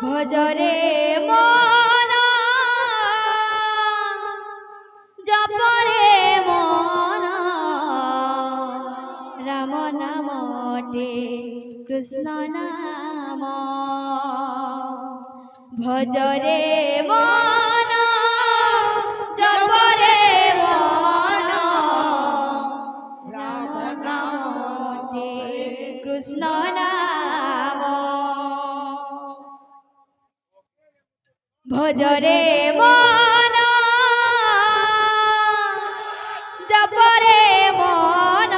ভজরে মন জপরে মন রাম নামটে কৃষ্ণ নাম ভজরে মন জপরে মন রাম নামটে কৃষ্ণ নাম ভজরে মন জপরে মন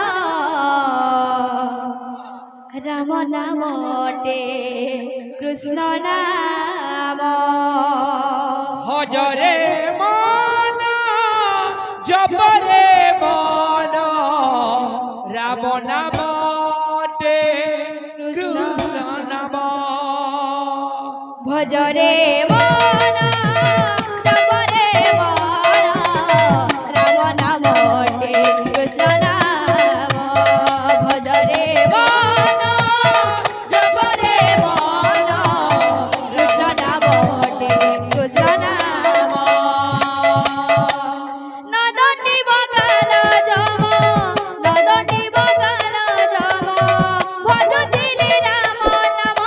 রাম নামটে কৃষ্ণ নাম ভজরে মন জপরে মন রাম নামটে কৃষ্ণ নাম ভজরে মন জপরে মন রাম নামটে কৃষ্ণ নাম ভজরে মন জপরে মন কৃষ্ণ নামটে কৃষ্ণ নাম নদনী বগাল যম নদনী বগাল যম ভজতিলি রাম নাম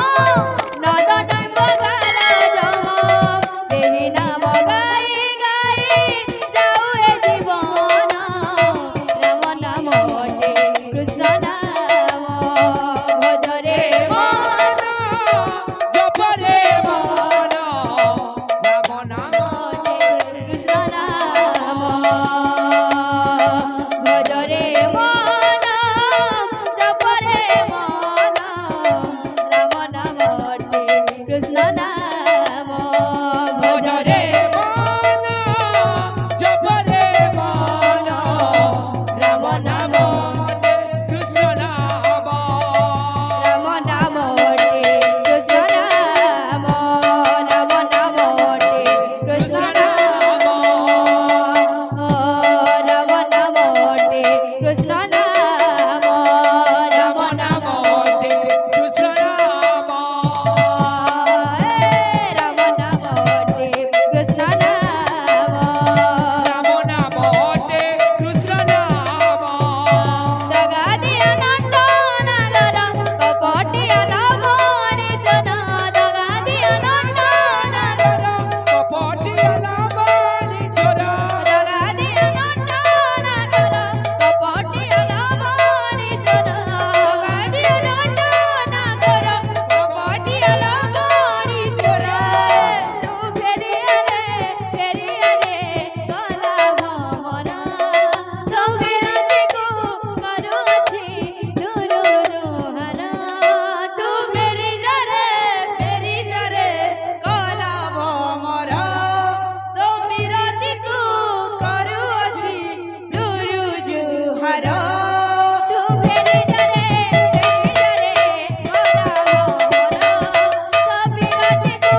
নদনী বগাল যম সেই নাম গাই গাই যাও এ জীবন রাম নামটে কৃষ্ণ নাম ভজরে মন জপরে মন রাম নামটে কৃষ্ণ নাম ভজরে মন জপরে মন রাম নামটে কৃষ্ণ নাম ভজরে মন জপরে মন রাম নামটে কৃষ্ণ নাম রাম নামটে কৃষ্ণ নাম রাম নামটে কৃষ্ণ নাম রাম নামটে কৃষ্ণ নাম রাম নামটে কৃষ্ণ নাম রাম নামটে কৃষ্ণ নাম রাম নামটে কৃষ্ণ নাম দগা দিয়া নন্দ নাগর কপটিয়া লাবণী জন দগা দিয়া নন্দ নাগর কপটিয়া লাবণী চোরা দগা দিয়া নন্দ নাগর কপটিয়া লাবণী জন দগা দিয়া নন্দ নাগর কপটিয়া লাবণী চোরা তু ফেরিয়া রে কলা ভমরা সৌভিরাতি কো করুছি দুরু দুহারা তু ফেরি জরে কলা ভমরা সৌভিরাতি কো করুছি দুরু দুহারা তু ফেরি জরে কলা ভমরা সৌভিরাতি কো